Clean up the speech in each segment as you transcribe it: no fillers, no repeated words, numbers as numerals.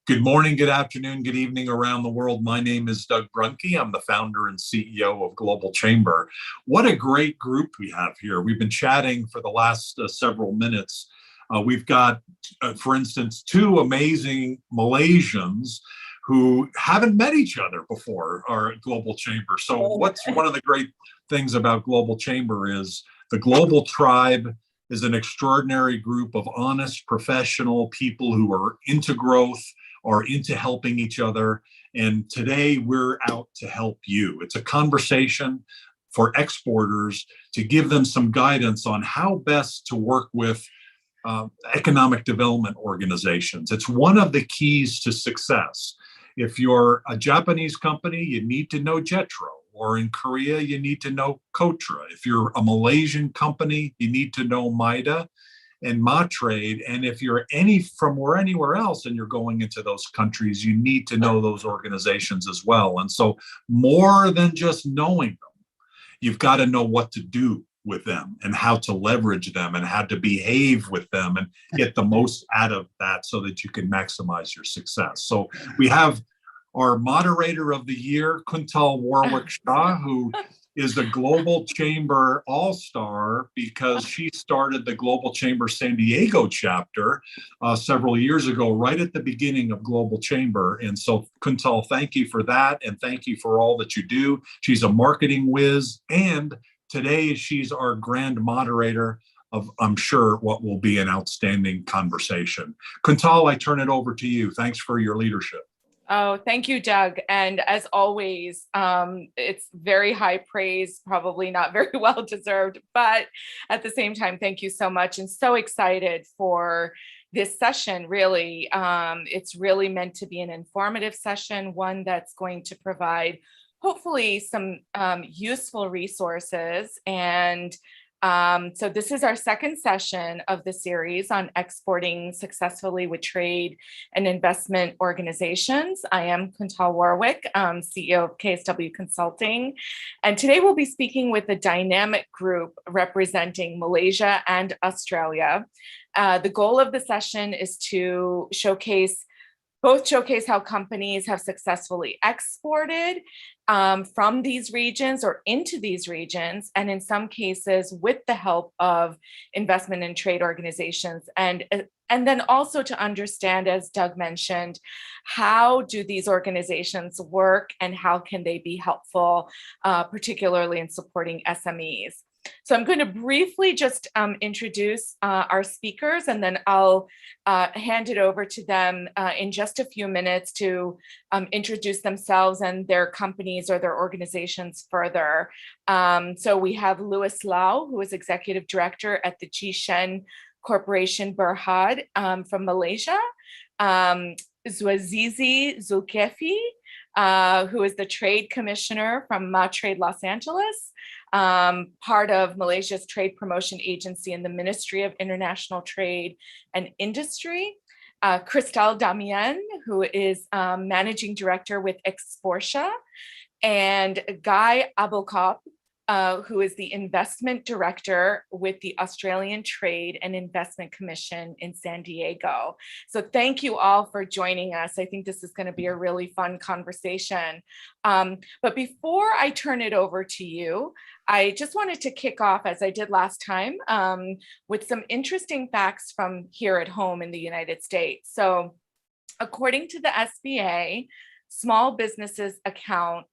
Good morning, good afternoon, good evening around the world. My name is Doug Brunke. I'm the founder and CEO of Global Chamber. What a great group we have here. We've been chatting for the last several minutes. We've got, for instance, two amazing Malaysians who haven't met each other before, our Global Chamber. So what's one of the great things about Global Chamber is the Global Tribe is an extraordinary group of honest, professional people who are into growth, are into helping each other. And today we're out to help you. It's a conversation for exporters to give them some guidance on how best to work with economic development organizations. It's one of the keys to success. If you're a Japanese company, you need to know JETRO. Or in Korea, you need to know Kotra. If you're a Malaysian company, you need to know MIDA and MaTrade. And if you're anywhere else and you're going into those countries, you need to know those organizations as well. And so more than just knowing them, you've got to know what to do with them and how to leverage them and how to behave with them and get the most out of that so that you can maximize your success. So we have our moderator of the year, Kuntal Warwick Shah, who is the Global Chamber All-Star because she started the Global Chamber San Diego chapter several years ago, right at the beginning of Global Chamber. And so, Kuntal, thank you for that, and thank you for all that you do. She's a marketing whiz, and today she's our grand moderator of, I'm sure, what will be an outstanding conversation. Kuntal, I turn it over to you. Thanks for your leadership. Oh, thank you, Doug. And as always, it's very high praise, probably not very well deserved, but at the same time, thank you so much. And so excited for this session, really. It's really meant to be an informative session, one that's going to provide hopefully some useful resources. And so this is our second session of the series on exporting successfully with trade and investment organizations. I am Kuntal Warwick, CEO of KSW Consulting. And today we'll be speaking with a dynamic group representing Malaysia and Australia. The goal of the session is to showcase how companies have successfully exported from these regions or into these regions, and in some cases with the help of investment and trade organizations. And then also to understand, as Doug mentioned, how do these organizations work and how can they be helpful, particularly in supporting SMEs. So I'm going to briefly just introduce our speakers, and then I'll hand it over to them in just a few minutes to introduce themselves and their companies or their organizations further. So we have Louis Lau, who is Executive Director at the Ge-Shen Corporation Berhad from Malaysia. Zwazizi Zulkifli, who is the Trade Commissioner from MaTrade Los Angeles, part of Malaysia's Trade Promotion Agency and the Ministry of International Trade and Industry. Christelle Damien, who is Managing Director with Exportia, and Guy Abelkop, who is the Investment Director with the Australian Trade and Investment Commission in San Diego. So thank you all for joining us. I think this is going to be a really fun conversation. But before I turn it over to you, I just wanted to kick off, as I did last time, with some interesting facts from here at home in the United States. So according to the SBA, small businesses account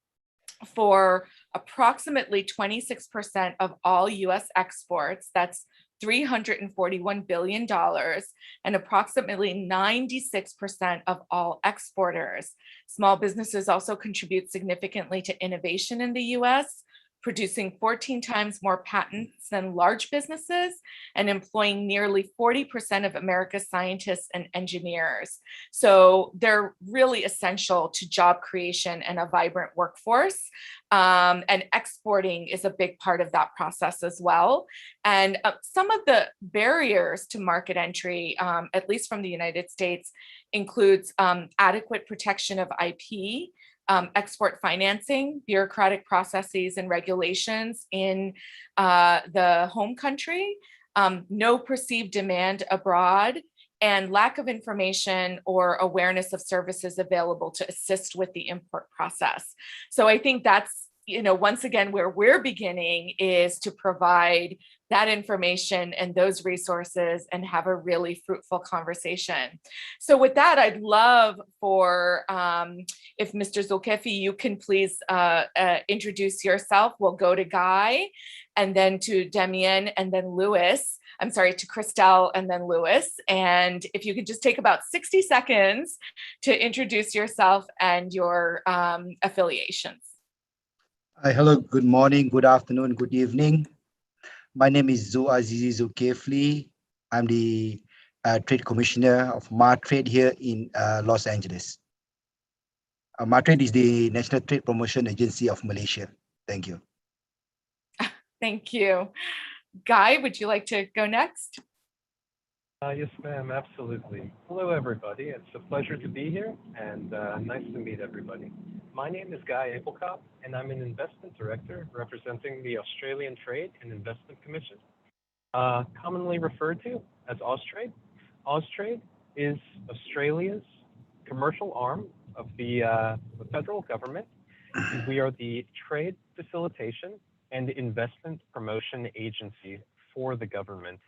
for approximately 26% of all US exports. That's $341 billion, and approximately 96% of all exporters. Small businesses also contribute significantly to innovation in the US, producing 14 times more patents than large businesses and employing nearly 40% of America's scientists and engineers. So they're really essential to job creation and a vibrant workforce. And exporting is a big part of that process as well. And some of the barriers to market entry, at least from the United States, includes adequate protection of IP, export financing, bureaucratic processes and regulations in the home country, no perceived demand abroad, and lack of information or awareness of services available to assist with the import process. So I think that's, once again, where we're beginning is to provide that information and those resources and have a really fruitful conversation. So with that, I'd love for, if Mr. Zulkifli, you can please introduce yourself. We'll go to Guy and then to Damien and then Louis. I'm sorry, to Christelle and then Louis. And if you could just take about 60 seconds to introduce yourself and your affiliations. Hello, good morning, good afternoon, good evening. My name is Azizi Zulkifli. I'm the Trade Commissioner of MarTrade here in Los Angeles. MarTrade is the National Trade Promotion Agency of Malaysia. Thank you. Thank you. Guy, would you like to go next? Yes, ma'am, absolutely. Hello, everybody. It's a pleasure to be here and nice to meet everybody. My name is Guy Abelkop, and I'm an investment director representing the Australian Trade and Investment Commission, commonly referred to as Austrade. Austrade is Australia's commercial arm of the federal government, and we are the trade facilitation and investment promotion agency for the government.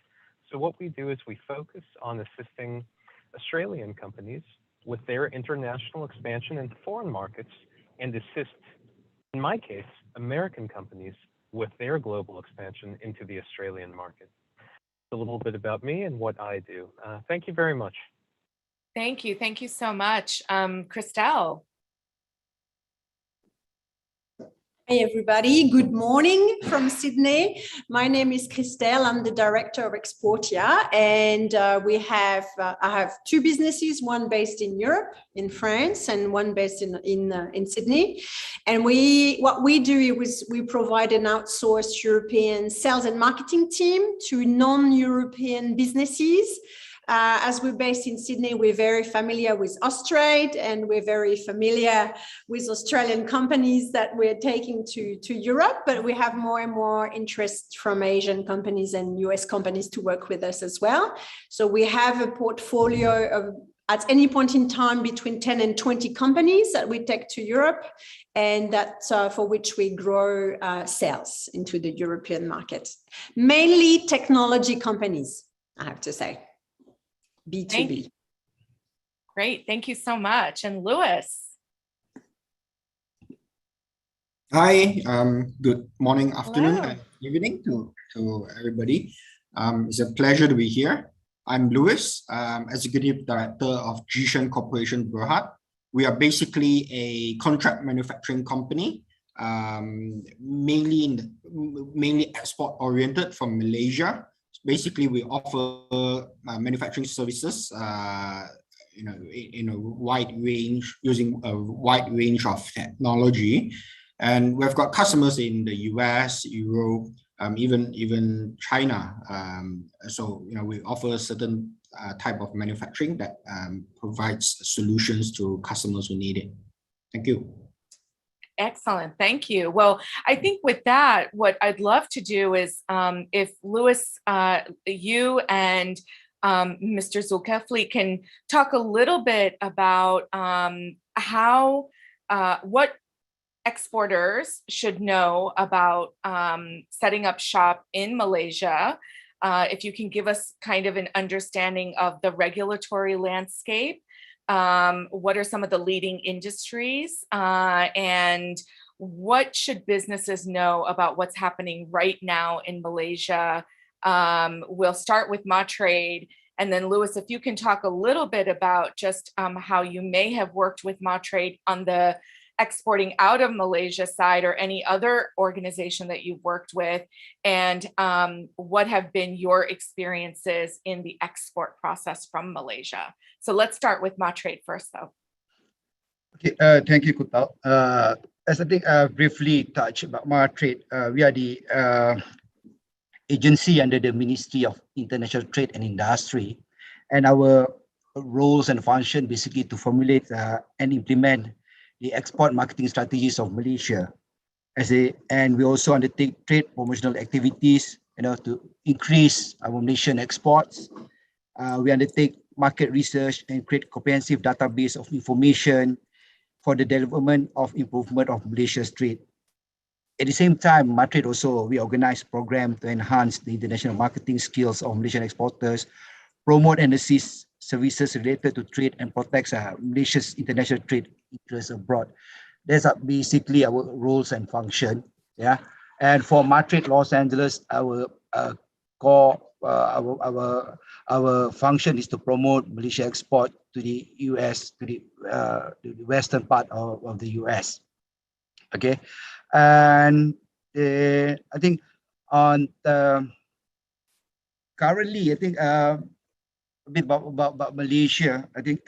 So what we do is we focus on assisting Australian companies with their international expansion into foreign markets and assist, in my case, American companies with their global expansion into the Australian market. A little bit about me and what I do. Thank you very much. Thank you. Thank you so much. Christelle. Hey everybody, good morning from Sydney. My name is Christelle. I'm the director of Exportia, and I have two businesses, one based in Europe, in France, and one based in Sydney. And what we do is we provide an outsourced European sales and marketing team to non-European businesses. As we're based in Sydney, we're very familiar with Austrade, and we're very familiar with Australian companies that we're taking to Europe, but we have more and more interest from Asian companies and US companies to work with us as well. So we have a portfolio of, at any point in time, between 10 and 20 companies that we take to Europe, and that's for which we grow sales into the European market. Mainly technology companies, I have to say. B2B. Great, thank you so much. And Louis. Hi, good morning, afternoon, Hello. and evening to everybody. It's a pleasure to be here. I'm Louis, Executive Director of Ge-Shen Corporation Berhad. We are basically a contract manufacturing company, mainly export oriented from Malaysia. Basically, we offer manufacturing services, in a wide range, using a wide range of technology, and we've got customers in the US, Europe, even China. So we offer a certain type of manufacturing that provides solutions to customers who need it. Thank you. Excellent. Thank you. Well, I think with that, what I'd love to do is if Louis, you and Mr. Zulkifli can talk a little bit about what exporters should know about setting up shop in Malaysia. If you can give us kind of an understanding of the regulatory landscape. What are some of the leading industries, and what should businesses know about what's happening right now in Malaysia? We'll start with MarTrade, and then Louis, if you can talk a little bit about just how you may have worked with MarTrade on the exporting out of Malaysia side, or any other organization that you've worked with, and what have been your experiences in the export process from Malaysia. So let's start with MarTrade first, though. Okay, thank you, Kutal. As I think briefly touched about MarTrade, we are the agency under the Ministry of International Trade and Industry, and our roles and function basically to formulate and implement the export marketing strategies of Malaysia, and we also undertake trade promotional activities, to increase our nation exports. We undertake market research and create comprehensive database of information for the development of improvement of Malaysia's trade. At the same time, Matrade also, we organize program to enhance the international marketing skills of Malaysian exporters, promote and assist services related to trade and protects Malaysia's international trade interests abroad. That's basically our roles and function. Yeah. And for Matrade Los Angeles, our core, our function is to promote Malaysia export to the US, to the western part of the US. Okay. And I think on the, currently, I think a bit about Malaysia. I think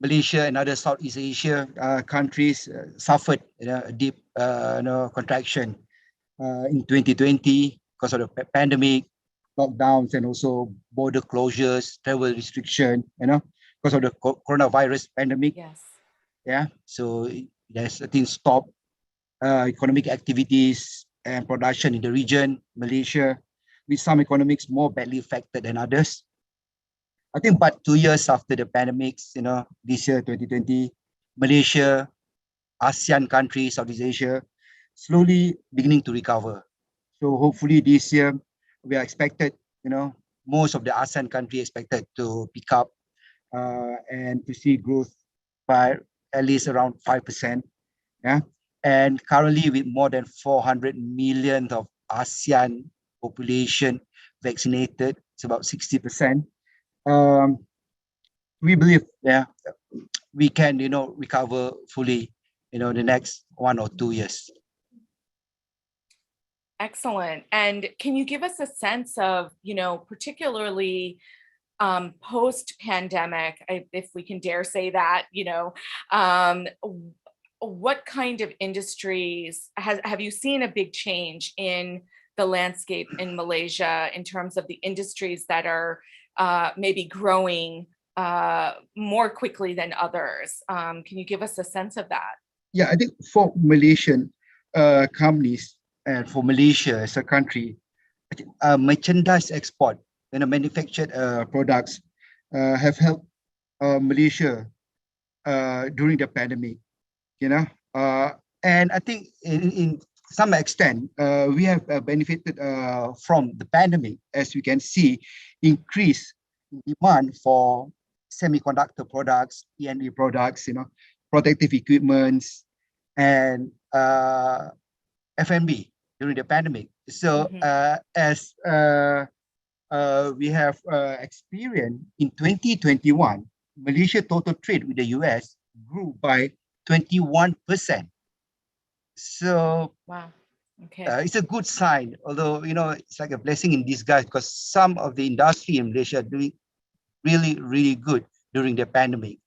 Malaysia and other Southeast Asia countries suffered a deep contraction in 2020 because of the pandemic, lockdowns, and also border closures, travel restriction, because of the coronavirus pandemic. Yes. Yeah. So there's, I think, stopped economic activities and production in the region, Malaysia, with some economics more badly affected than others. I think but 2 years after the pandemics, this year, 2020, Malaysia, ASEAN countries, Southeast Asia, slowly beginning to recover. So hopefully this year, we are expected, most of the ASEAN countries expected to pick up and to see growth by at least around 5%. Yeah. And currently with more than 400 million of ASEAN population vaccinated, it's about 60%. We believe, we can, recover fully, the next 1 or 2 years. Excellent. And can you give us a sense of, particularly post-pandemic, if we can dare say that, what kind of industries have you seen a big change in the landscape in Malaysia in terms of the industries that are maybe growing more quickly than others? Can you give us a sense of that? Yeah, I think for Malaysian companies and for Malaysia as a country, I think, merchandise export and manufactured products have helped Malaysia during the pandemic. And I think in some extent, we have benefited from the pandemic, as we can see, increase demand for semiconductor products, E&E products, protective equipments, and F&B during the pandemic. So as we have experienced in 2021, Malaysia total trade with the US grew by 21%. So wow, okay, it's a good sign, although it's like a blessing in disguise because some of the industry in Malaysia are doing really, really good during the pandemic.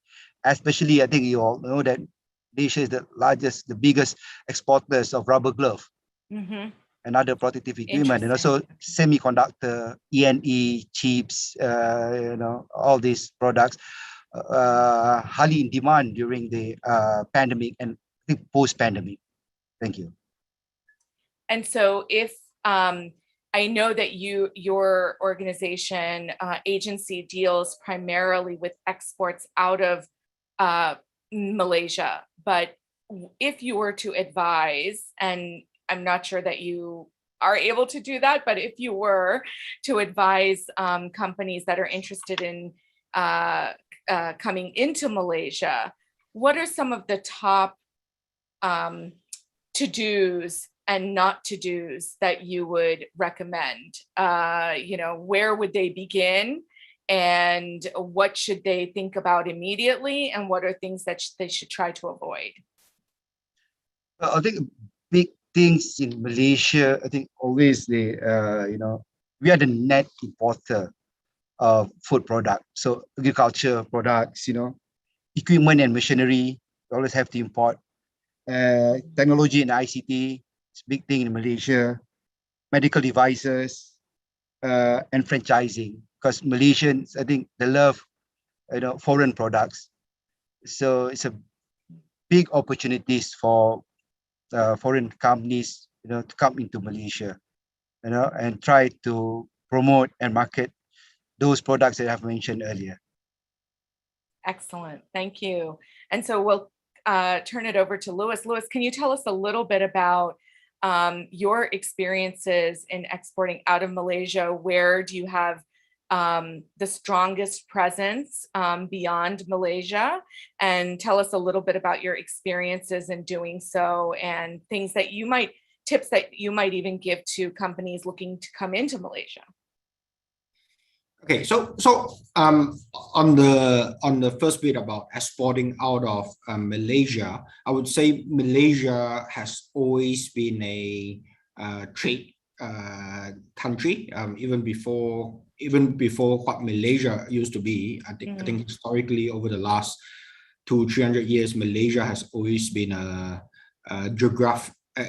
Especially, I think you all know that Malaysia is the biggest exporters of rubber glove and other protective equipment, and also semiconductor, E&E, chips, all these products highly in demand during the pandemic and post-pandemic. Thank you. And so if I know that your organization agency deals primarily with exports out of Malaysia, but if you were to advise, and I'm not sure that you are able to do that, but if you were to advise companies that are interested in coming into Malaysia, what are some of the top to-dos and not to-dos that you would recommend? Where would they begin? And what should they think about immediately? And what are things that they should try to avoid? I think big things in Malaysia, I think always we are the net importer of food products. So agriculture products, equipment and machinery, we always have to import. Technology and ICT, it's a big thing in Malaysia. Medical devices and franchising, because Malaysians, I think, they love foreign products. So it's a big opportunities for foreign companies, to come into Malaysia, and try to promote and market those products that I've mentioned earlier. Excellent. Thank you. And so we'll turn it over to Louis. Louis, can you tell us a little bit about your experiences in exporting out of Malaysia? Where do you have the strongest presence beyond Malaysia? And tell us a little bit about your experiences in doing so and things that you might, tips that you might even give to companies looking to come into Malaysia. Okay, so on the first bit about exporting out of Malaysia, I would say Malaysia has always been a trade country, even before what Malaysia used to be. I think historically over the last 200-300 years, Malaysia has always been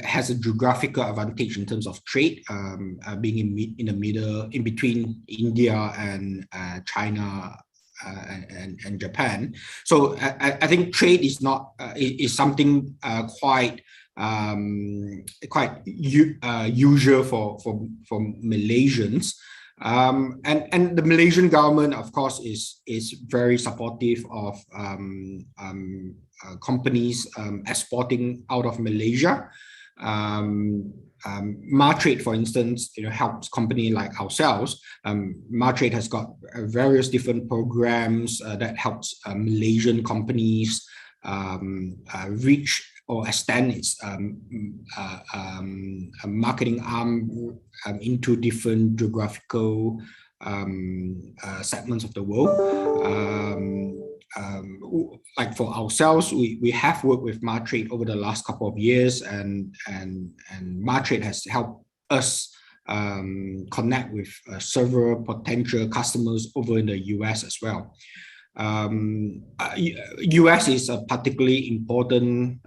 has a geographical advantage in terms of trade, being in the middle, in between India and China and Japan. So I think trade is not is something quite usual for Malaysians. And the Malaysian government, of course, is very supportive of companies exporting out of Malaysia. Martrade, for instance, helps company like ourselves. Martrade has got various different programs that helps Malaysian companies reach or extend its marketing arm into different geographical segments of the world. Like for ourselves, we have worked with Martrade over the last couple of years, and Martrade has helped us connect with several potential customers over in the US as well. US is a particularly important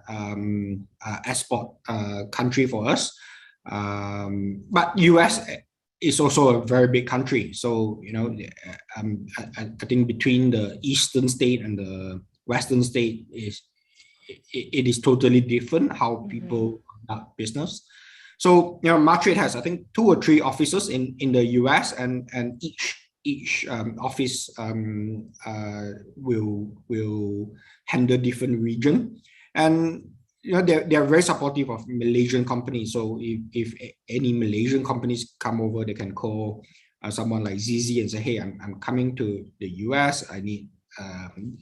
export country for us, but US is also a very big country. So I think between the eastern state and the western state it is totally different how people conduct business. So Martrade has, I think, 2 or 3 offices in the US, and each office will handle different region, and they are very supportive of Malaysian companies. So if any Malaysian companies come over, they can call someone like ZZ and say, hey, I'm coming to the US, I need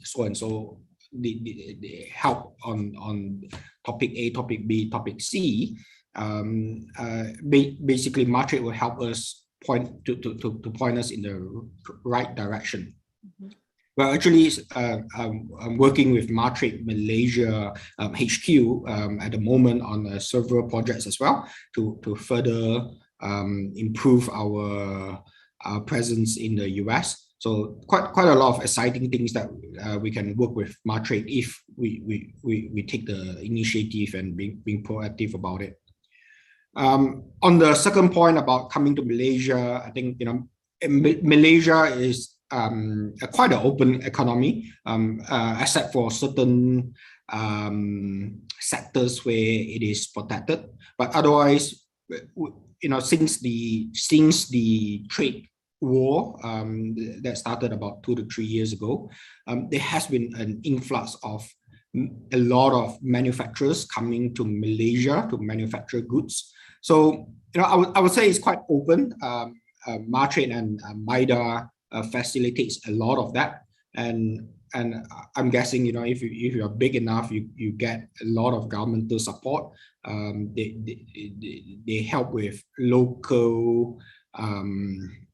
so and so the help on topic A, topic B, topic C. Basically Martrade will help us point us in the right direction. Well, actually, I'm working with Martrade Malaysia HQ at the moment on several projects as well to further improve our presence in the US. So quite a lot of exciting things that we can work with Martrade if we take the initiative and being proactive about it. On the second point about coming to Malaysia, I think Malaysia is quite an open economy, except for certain sectors where it is protected. But otherwise, since the trade war that started about 2 to 3 years ago, there has been an influx of a lot of manufacturers coming to Malaysia to manufacture goods. So I would say it's quite open. Martrade and MIDA facilitates a lot of that, and I'm guessing if you're big enough, you get a lot of governmental support. They help with local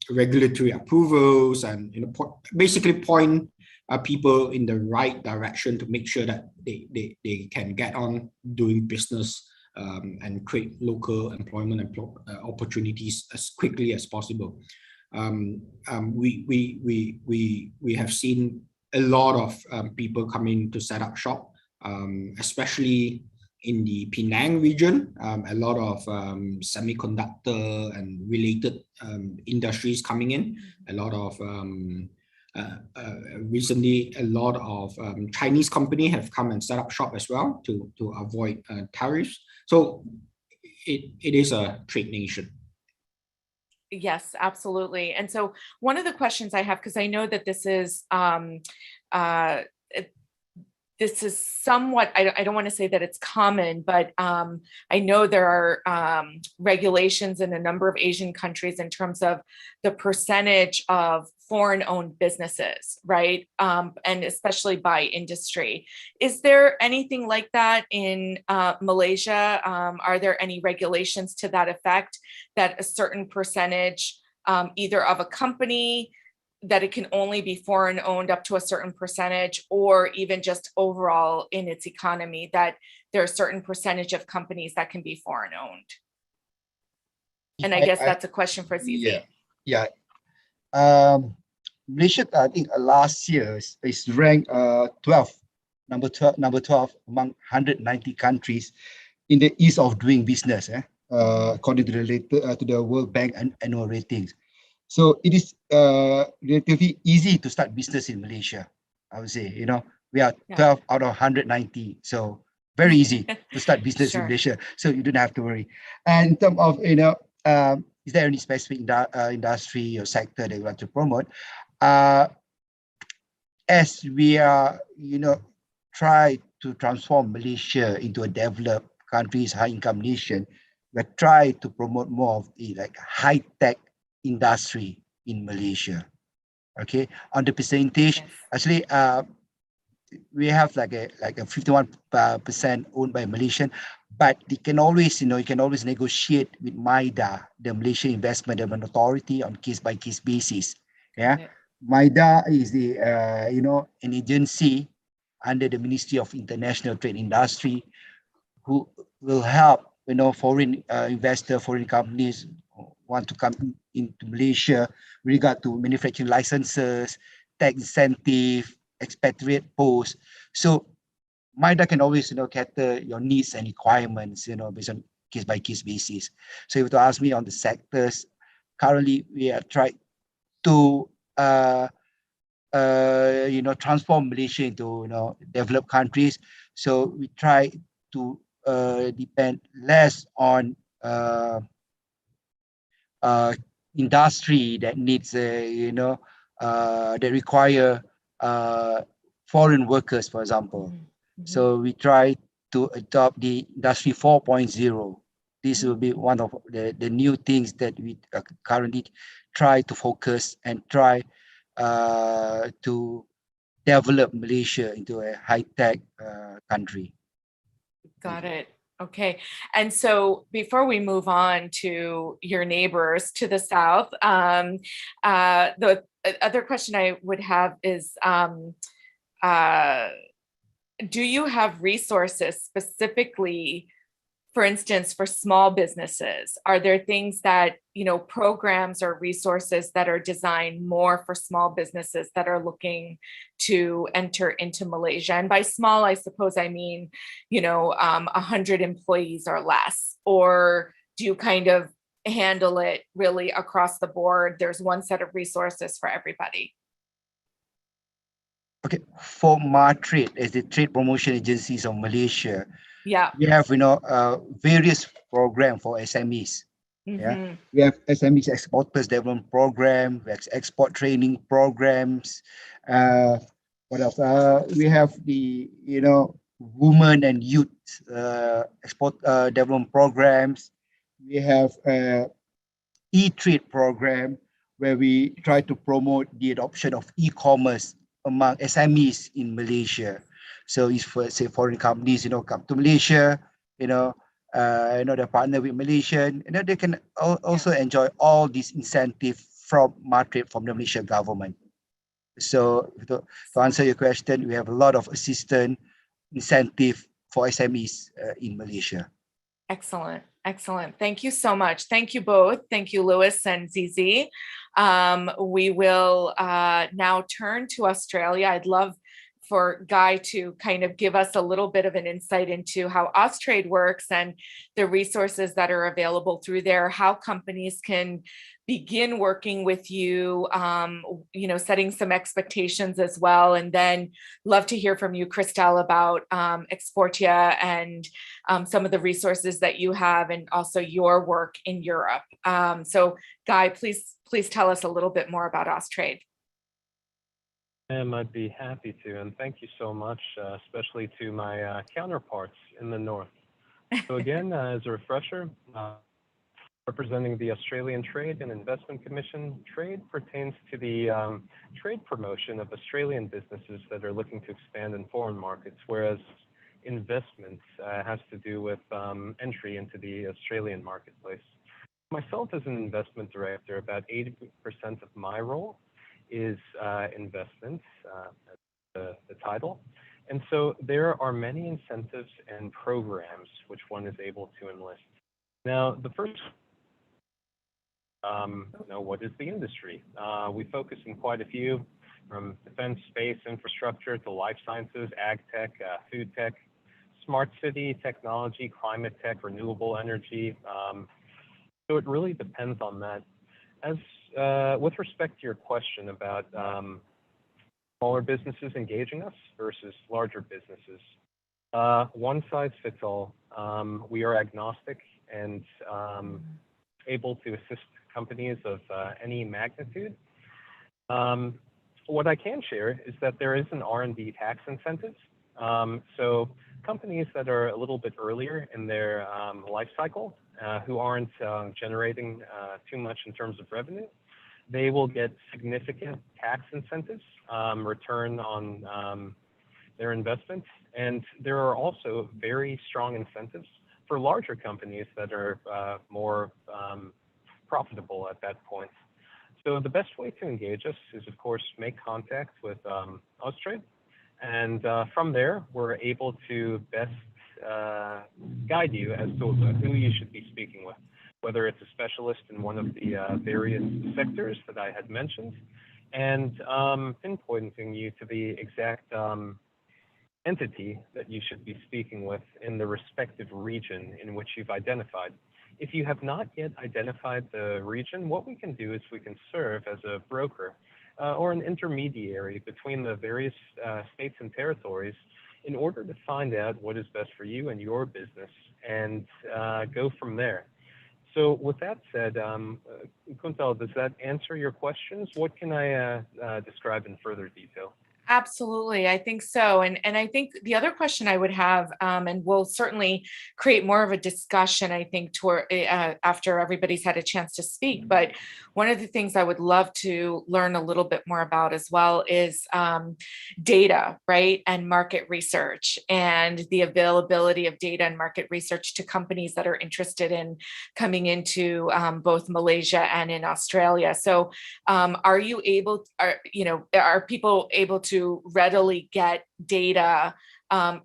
regulatory approvals and basically point people in the right direction to make sure that they can get on doing business and create local employment opportunities as quickly as possible. We have seen a lot of people coming to set up shop, especially in the Penang region. A lot of semiconductor and related industries coming in. A lot of recently, a lot of Chinese companies have come and set up shop as well to avoid tariffs. So it is a trade nation. Yes, absolutely. And so one of the questions I have, because I know that this is this is somewhat, I don't want to say that it's common, but I know there are regulations in a number of Asian countries in terms of the percentage of foreign-owned businesses, right? And especially by industry. Is there anything like that in Malaysia? Are there any regulations to that effect, that a certain percentage either of a company, that it can only be foreign owned up to a certain percentage, or even just overall in its economy, that there are a certain percentage of companies that can be foreign owned? And I guess that's a question for Zizi. Yeah. Malaysia, I think last year is ranked 12, number 12 among 190 countries in the ease of doing business, according to the World Bank annual ratings. So it is relatively easy to start business in Malaysia. I would say, we are 12 out of 190. So very easy to start business in Malaysia. So you don't have to worry. And in terms of, is there any specific industry or sector that you want to promote? As we are, try to transform Malaysia into a developed country's high-income nation, we try to promote more of the high-tech industry in Malaysia. Okay, on the percentage, actually, we have like a 51% owned by Malaysian, but you can always negotiate with MIDA, the Malaysian Investment Development Authority, on case-by-case basis. MIDA is the an agency under the Ministry of International Trade Industry who will help foreign investor, foreign companies want to come into Malaysia with regard to manufacturing licenses, tax incentive, expatriate posts. So MIDA can always cater your needs and requirements based on case-by-case basis. So if you ask me on the sectors, currently we are trying to transform Malaysia into developed countries. So we try to depend less on industry that needs that require foreign workers, for example. So we try to adopt the industry 4.0. This will be one of the new things that we currently try to focus and try to develop Malaysia into a high-tech country. Got it. Okay. And so before we move on to your neighbors to the south, the other question I would have is, do you have resources specifically, for instance, for small businesses? Are there things that, programs or resources that are designed more for small businesses that are looking to enter into Malaysia? And by small, I suppose I mean, 100 employees or less, or do you kind of handle it really across the board? There's one set of resources for everybody. Okay, for MATRADE, as the trade promotion agencies of Malaysia, we have various programs for SMEs. We have SMEs Exporters Development Program, we have export training programs. What else? We have the women and youth export development programs. We have e-trade program where we try to promote the adoption of e-commerce among SMEs in Malaysia. So if say foreign companies, come to Malaysia, they partner with Malaysian, they can also enjoy all these incentive from MATRADE, from the Malaysian government. So to answer your question, we have a lot of assistance incentive for SMEs in Malaysia. Excellent. Excellent. Thank you so much. Thank you both. Thank you, Louis and Zizi. We will now turn to Australia. I'd love for Guy to kind of give us a little bit of an insight into how Austrade works and the resources that are available through there, how companies can begin working with you, setting some expectations as well. And then love to hear from you, Christelle, about Exportia and some of the resources that you have and also your work in Europe. So Guy, please tell us a little bit more about Austrade. I'd be happy to, and thank you so much, especially to my counterparts in the north. So again, as a refresher, representing the Australian Trade and Investment Commission, trade pertains to the trade promotion of Australian businesses that are looking to expand in foreign markets, whereas investment has to do with entry into the Australian marketplace. Myself as an investment director, about 80% of my role is investments, the title. And so there are many incentives and programs which one is able to enlist. Now, the first, what is the industry? We focus in quite a few, from defense, space, infrastructure, to life sciences, ag tech, food tech, smart city, technology, climate tech, renewable energy. So it really depends on that. As with respect to your question about smaller businesses engaging us versus larger businesses, one size fits all. We are agnostic and able to assist companies of any magnitude. What I can share is that there is an R&D tax incentive. So companies that are a little bit earlier in their life cycle, who aren't generating too much in terms of revenue, they will get significant tax incentives, return on their investments. And there are also very strong incentives for larger companies that are more profitable at that point. So the best way to engage us is, of course, make contact with Austrade. And from there, we're able to best guide you as to who you should be speaking with, whether it's a specialist in one of the various sectors that I had mentioned, and pinpointing you to the exact entity that you should be speaking with in the respective region in which you've identified. If you have not yet identified the region, what we can do is we can serve as a broker or an intermediary between the various states and territories in order to find out what is best for you and your business and go from there. So with that said, Kuntal, does that answer your questions? What can I describe in further detail? Absolutely, I think so. And I think the other question I would have, and we'll certainly create more of a discussion, I think, after everybody's had a chance to speak. But one of the things I would love to learn a little bit more about as well is data, right? And market research and the availability of data and market research to companies that are interested in coming into both Malaysia and in Australia. So are people able to readily get data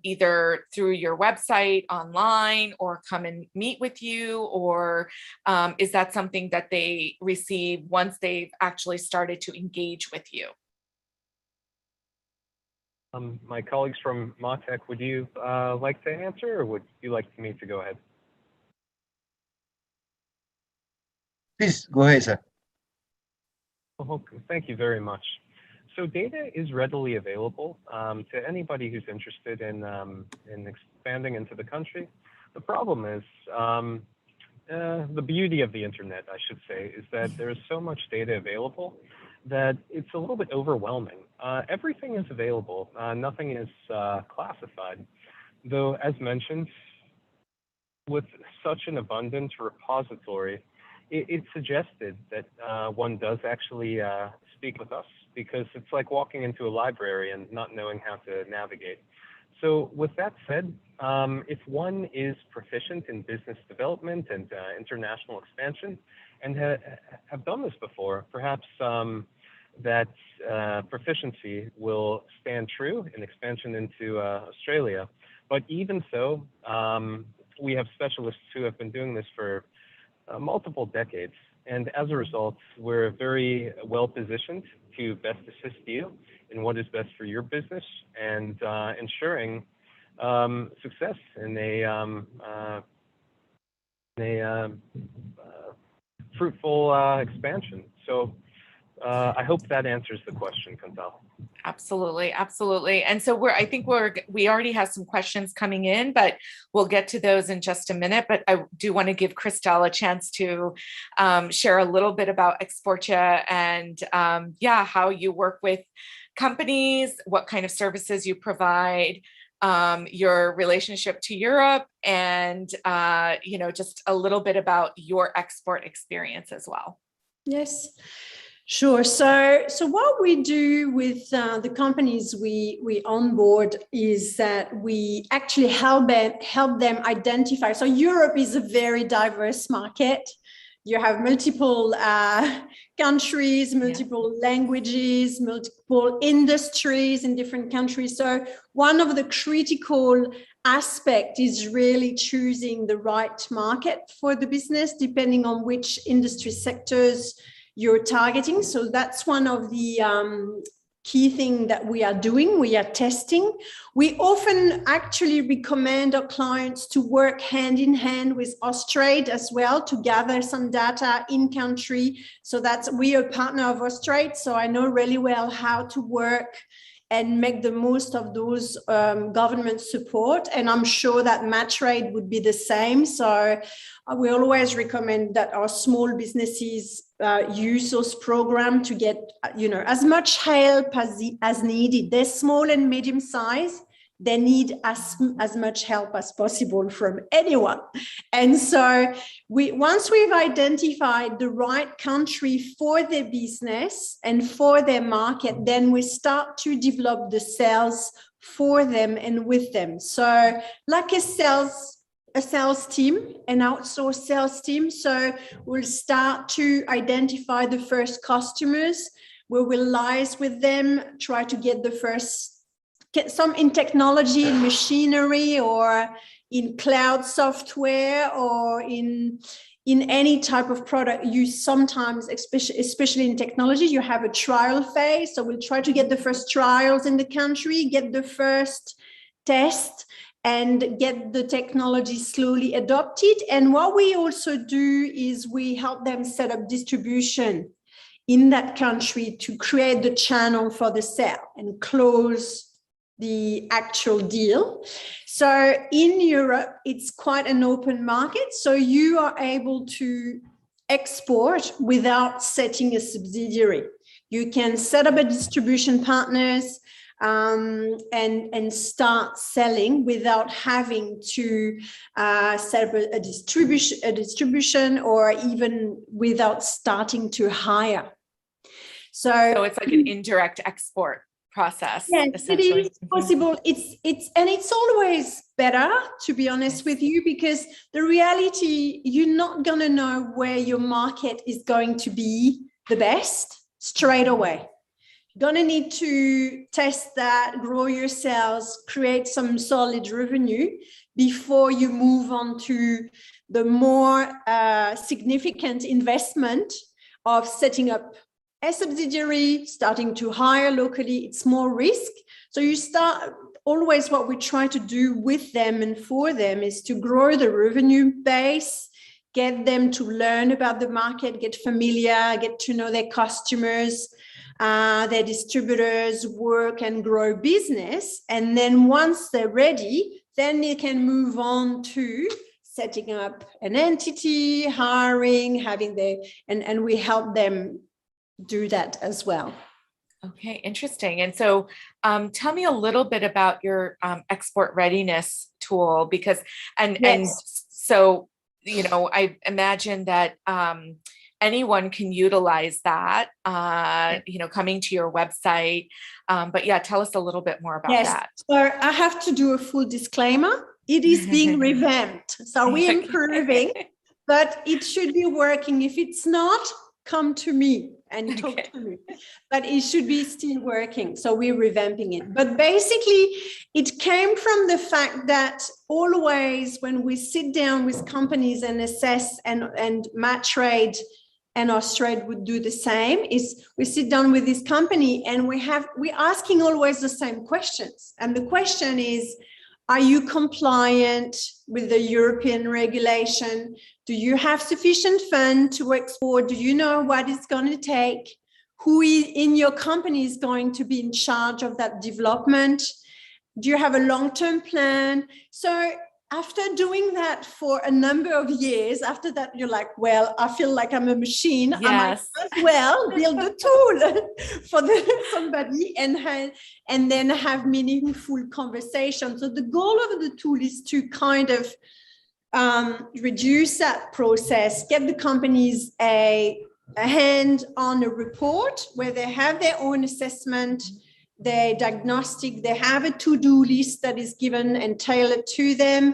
either through your website, online, or come and meet with you? Or is that something that they receive once they've actually started to engage with you? My colleagues from MATEC, would you like to answer, or would you like me to go ahead? Please go ahead, sir. Oh, thank you very much. So data is readily available to anybody who's interested in expanding into the country. The problem is, the beauty of the internet, I should say, is that there's so much data available that it's a little bit overwhelming. Everything is available. Nothing is classified. Though, as mentioned, with such an abundant repository, it's suggested that one does actually speak with us, because it's like walking into a library and not knowing how to navigate. So with that said, if one is proficient in business development and international expansion and have done this before, perhaps that proficiency will stand true in expansion into Australia. But even so, we have specialists who have been doing this for multiple decades, And as a result, we're very well positioned to best assist you in what is best for your business and ensuring success in a fruitful expansion. So I hope that answers the question, Kantal. Absolutely, absolutely. And so I think we already have some questions coming in, but we'll get to those in just a minute. But I do want to give Christelle a chance to share a little bit about Exportia and how you work with companies, what kind of services you provide, your relationship to Europe, and just a little bit about your export experience as well. Yes. Sure. So what we do with the companies we onboard is that we actually help them identify. So Europe is a very diverse market. You have multiple countries, multiple languages, multiple industries in different countries. So one of the critical aspects is really choosing the right market for the business, depending on which industry sectors you're targeting. So that's one of the key thing that we are doing. We are testing. We often actually recommend our clients to work hand in hand with Austrade as well to gather some data in country. So we are a partner of Austrade. So I know really well how to work and make the most of those government support. And I'm sure that Matrade would be the same. So we always recommend that our small businesses use those programs to get, as much help as needed. They're small and medium size. They need as much help as possible from anyone. And so once we've identified the right country for their business and for their market, then we start to develop the sales for them and with them. So like a sales team, an outsourced sales team. So we'll start to identify the first customers. We will liaise with them, try to get some in technology, in machinery, or in cloud software, or in any type of product. You sometimes, especially in technology, you have a trial phase. So we'll try to get the first trials in the country, get the first test, and get the technology slowly adopted. And what we also do is we help them set up distribution in that country to create the channel for the sale and close the actual deal. So in Europe, it's quite an open market. So you are able to export without setting a subsidiary. You can set up a distribution partners and start selling without having to set up a distribution, or even without starting to hire. So it's like an indirect export process. Yes, it is possible. It's always better, to be honest with you, because the reality, you're not going to know where your market is going to be the best straight away. You're going to need to test that, grow your sales, create some solid revenue before you move on to the more significant investment of setting up a subsidiary, starting to hire locally. It's more risk. So you start, always what we try to do with them and for them is to grow the revenue base, get them to learn about the market, get familiar, get to know their customers, their distributors, work and grow business. And then once they're ready, then they can move on to setting up an entity, hiring, and we help them do that as well. Okay, interesting. And so tell me a little bit about your export readiness tool, because, and so, I imagine that anyone can utilize that, coming to your website. But yeah, tell us a little bit more about that. So I have to do a full disclaimer. It is being revamped. So we're improving, but it should be working. If it's not, come to me and talk to me, but it should be still working. So we're revamping it. But basically, it came from the fact that always when we sit down with companies and assess and Matrade and Australia would do the same, is we sit down with this company and we're asking always the same questions. And the question is, are you compliant with the European regulation? Do you have sufficient fund to export? Do you know what it's going to take? Who in your company is going to be in charge of that development? Do you have a long-term plan? So after doing that for a number of years, after that, you're like, well, I feel like I'm a machine. Yes. I might as well build a tool for somebody and then have meaningful conversations. So the goal of the tool is to kind of reduce that process, get the companies a hand on a report where they have their own assessment, their diagnostic, they have a to-do list that is given and tailored to them,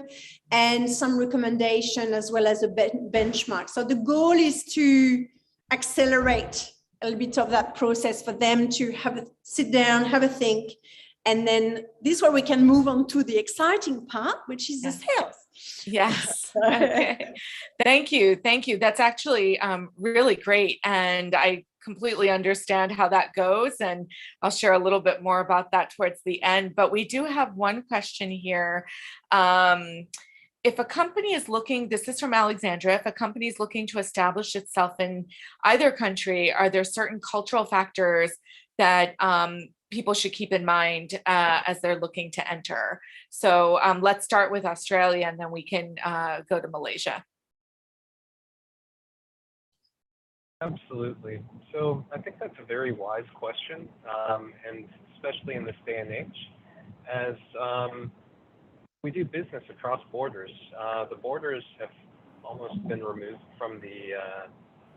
and some recommendation as well as a benchmark. So the goal is to accelerate a little bit of that process for them to sit down, have a think, and then this way we can move on to the exciting part, which is the sales. Yes. Okay. Thank you. Thank you. That's actually really great. And I completely understand how that goes. And I'll share a little bit more about that towards the end. But we do have one question here. If a company is looking, this is from Alexandra, if a company is looking to establish itself in either country, are there certain cultural factors that people should keep in mind as they're looking to enter? So let's start with Australia and then we can go to Malaysia. Absolutely. So I think that's a very wise question, and especially in this day and age, as we do business across borders. The borders have almost been removed from the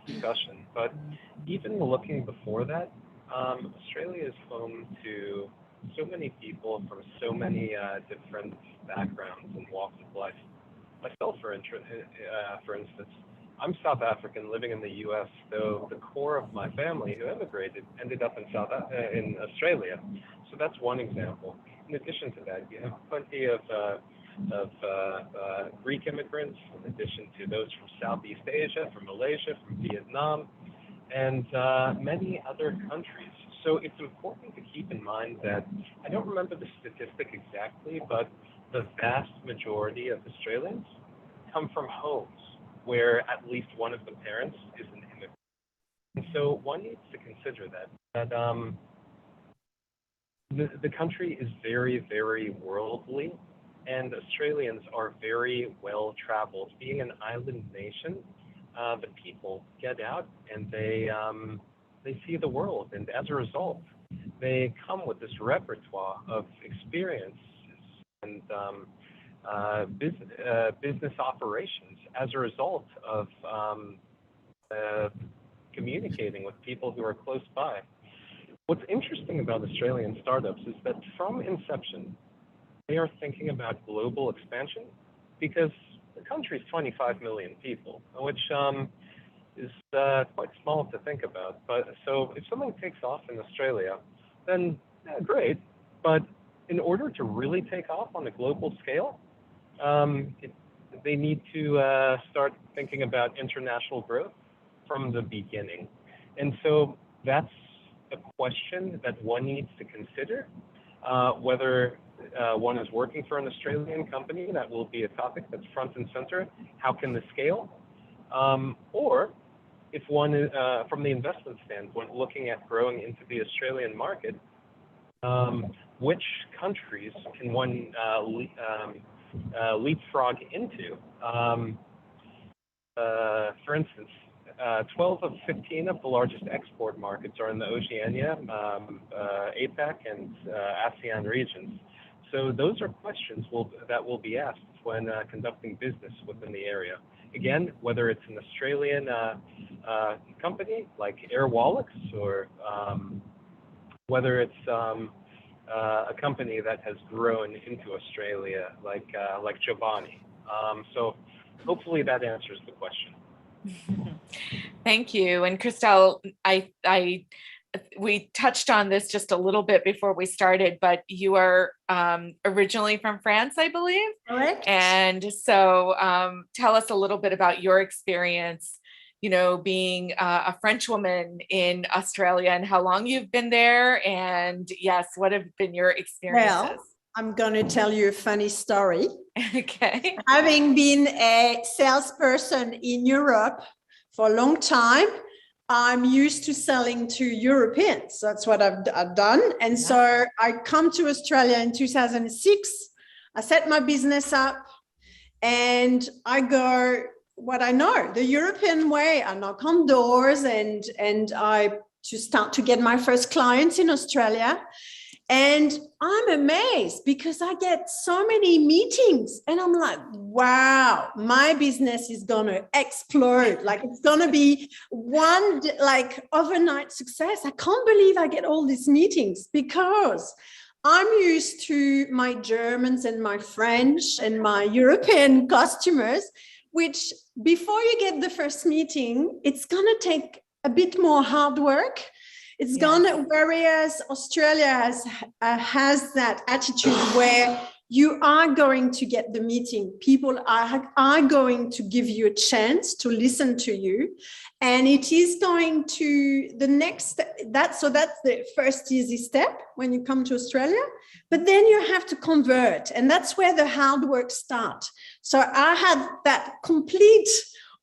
discussion, but even looking before that, Australia is home to so many people from so many different backgrounds and walks of life. Myself, for instance, I'm South African living in the U.S., though the core of my family who emigrated ended up in Australia. So that's one example. In addition to that, you have plenty of Greek immigrants, in addition to those from Southeast Asia, from Malaysia, from Vietnam, and many other countries. So it's important to keep in mind that, I don't remember the statistic exactly, but the vast majority of Australians come from homes where at least one of the parents is an immigrant. And so one needs to consider that the country is very, very worldly, and Australians are very well traveled. Being an island nation, the people get out and they see the world, and as a result, they come with this repertoire of experiences and business operations as a result of communicating with people who are close by. What's interesting about Australian startups is that from inception, they are thinking about global expansion, because the country is 25 million people, which is quite small to think about. But so if something takes off in Australia, then great. But in order to really take off on a global scale, they need to start thinking about international growth from the beginning. And so that's a question that one needs to consider, whether one is working for an Australian company. That will be a topic that's front and center. How can this scale? Or if one is, from the investment standpoint, looking at growing into the Australian market, which countries can one leapfrog into? For instance, 12 of 15 of the largest export markets are in the Oceania, APAC, and ASEAN regions. So those are questions that will be asked when conducting business within the area. Again, whether it's an Australian company like Air Wallets, or whether it's a company that has grown into Australia like Giovanni. So hopefully that answers the question. Thank you. And Christelle, we touched on this just a little bit before we started, but you are originally from France, I believe. Correct. And so tell us a little bit about your experience being a French woman in Australia and how long you've been there. And yes, what have been your experiences? Well, I'm going to tell you a funny story. Okay. Having been a salesperson in Europe for a long time, I'm used to selling to Europeans. That's what I've done. And so I come to Australia in 2006. I set my business up and I go, what I know, the European way. I knock on doors and I to start to get my first clients in Australia. And I'm amazed because I get so many meetings and I'm like, wow, my business is going to explode. Like it's going to be one like overnight success. I can't believe I get all these meetings because I'm used to my Germans and my French and my European customers, which before you get the first meeting, it's going to take a bit more hard work. It's gonna, whereas Australia has that attitude where you are going to get the meeting. People are going to give you a chance to listen to you. And it is going to the next, that's the first easy step when you come to Australia, but then you have to convert. And that's where the hard work starts. So I had that complete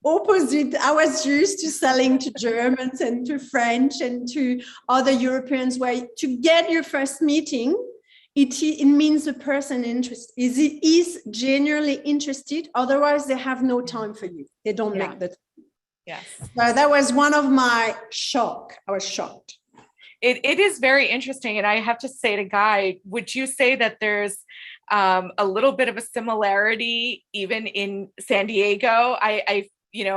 opposite. I was used to selling to Germans and to French and to other Europeans, where to get your first meeting, it means the person is genuinely interested. Otherwise, they have no time for you. They don't make the time. Yes. So that was one of my shock. I was shocked. It is very interesting. And I have to say to Guy, would you say that there's a little bit of a similarity even in San Diego? I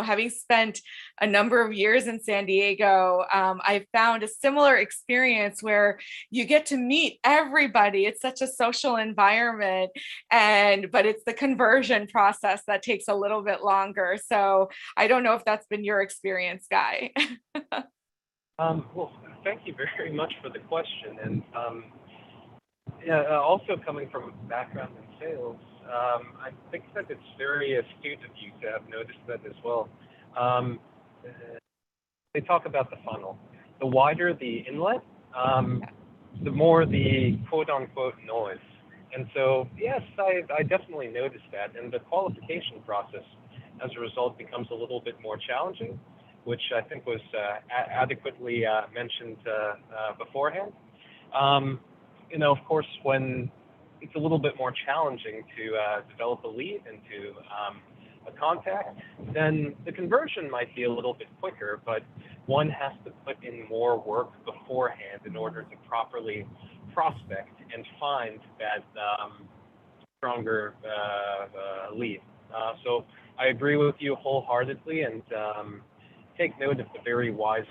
having spent a number of years in San Diego, I found a similar experience where you get to meet everybody. It's such a social environment, but it's the conversion process that takes a little bit longer. So I don't know if that's been your experience, Guy. Well, thank you very much for the question. And also coming from a background in sales, I think that it's very astute of you to have noticed that as well. They talk about the funnel. The wider the inlet, the more the quote-unquote noise. And so, yes, I definitely noticed that. And the qualification process, as a result, becomes a little bit more challenging, which I think was adequately mentioned beforehand. Of course, when it's a little bit more challenging to develop a lead and to a contact, then the conversion might be a little bit quicker, but one has to put in more work beforehand in order to properly prospect and find that stronger lead. So I agree with you wholeheartedly and take note of the very wise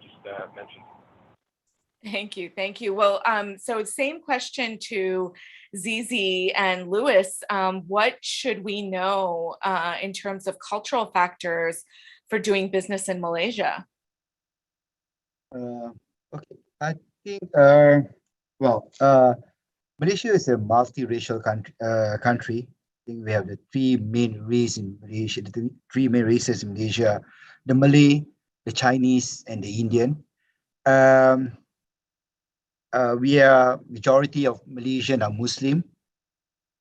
just mentioned. Thank you. Well, so same question to Zizi and Louis. What should we know in terms of cultural factors for doing business in Malaysia? Okay, I think Malaysia is a multiracial country. I think we have the three main races in Malaysia. The three main races in Malaysia: the Malay, the Chinese, and the Indian. We are majority of Malaysian are Muslim.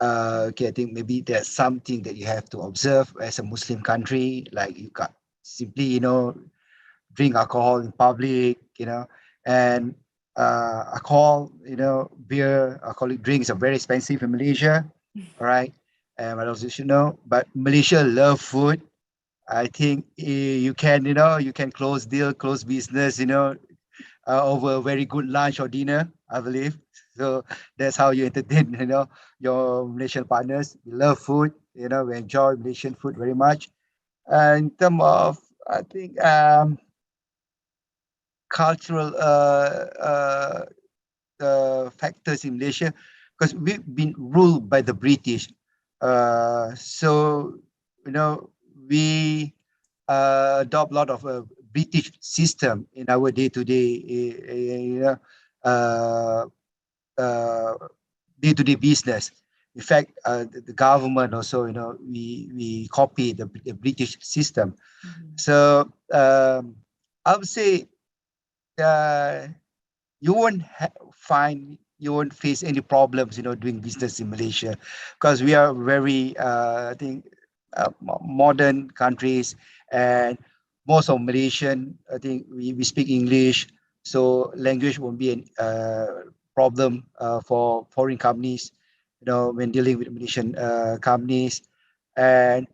Okay, I think maybe there's something that you have to observe as a Muslim country, like you can't simply, drink alcohol in public, and alcohol, beer, alcoholic drinks are very expensive in Malaysia, all right? And what else you should know? But Malaysia love food. I think you can close deal, close business, over a very good lunch or dinner, I believe. So that's how you entertain, your Malaysian partners. We love food, we enjoy Malaysian food very much. In terms of, I think, cultural factors in Malaysia, because we've been ruled by the British. So, we adopt a lot of British system in our day-to-day, day-to-day business. In fact, the government also, we copy the British system. So I would say you won't face any problems, doing business in Malaysia, because we are very, I think, modern countries, and most of Malaysian, I think we speak English, so language won't be a problem for foreign companies, when dealing with Malaysian companies. And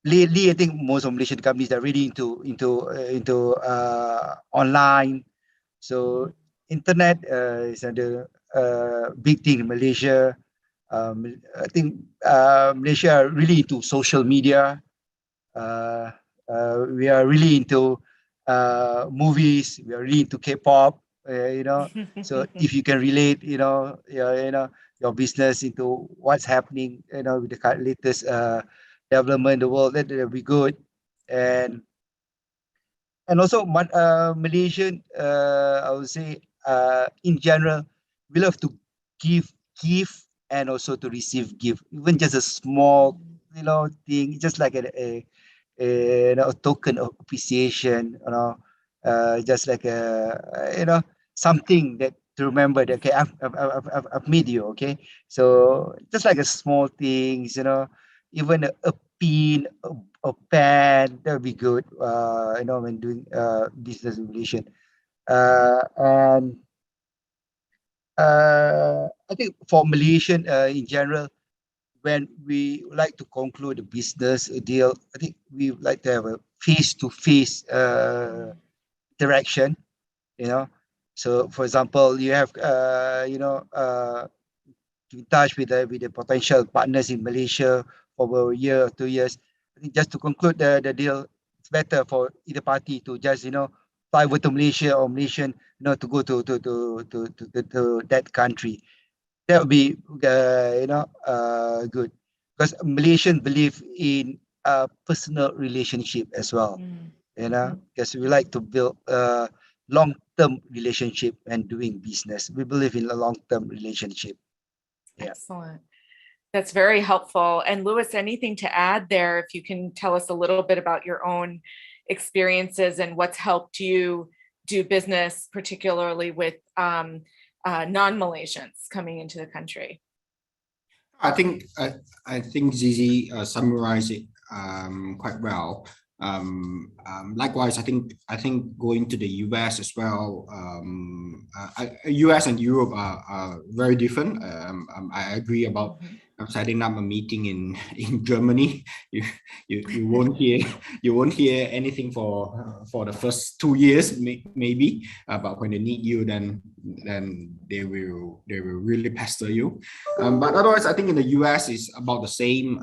lately, I think most of Malaysian companies are really into online. So internet is another big thing in Malaysia. I think Malaysia are really into social media. We are really into movies. We are really into K-pop. So if you can relate, your business into what's happening, with the latest development in the world, that will be good. And also Malaysian, I would say, in general, we love to give and also to receive gift, even just a small thing, just like a token of appreciation, just like something that to remember that, okay, I've made you, okay. So just like a small things, even a pin, a pen, that would be good, when doing business relation. And I think for Malaysian in general, when we like to conclude a business deal, I think we like to have a face-to-face interaction, So, for example, you have, in touch with the potential partners in Malaysia for a year or 2 years. I think just to conclude the deal, it's better for either party to just fly over to Malaysia, or Malaysian to go to that country. That would be good, because Malaysian believe in personal relationship as well. Because we like to build long-term relationship and doing business. We believe in a long-term relationship. Excellent. That's very helpful. And Louis, anything to add there? If you can tell us a little bit about your own experiences and what's helped you do business, particularly with non-Malaysians coming into the country. I think Zizi summarized it quite well. Likewise, I think going to the US as well. US and Europe are very different. I agree about setting up a meeting in Germany. You won't hear anything for the first 2 years, maybe. But when they need you, then they will really pester you. But otherwise, I think in the US is about the same.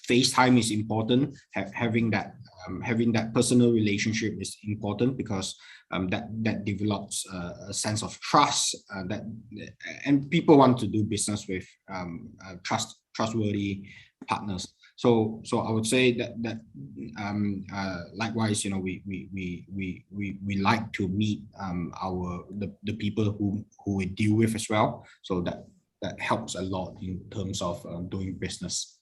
FaceTime is important. Having that personal relationship is important, because that develops a sense of trust, and people want to do business with trustworthy partners. So I would say that likewise, we like to meet the people who we deal with as well. So that helps a lot in terms of doing business.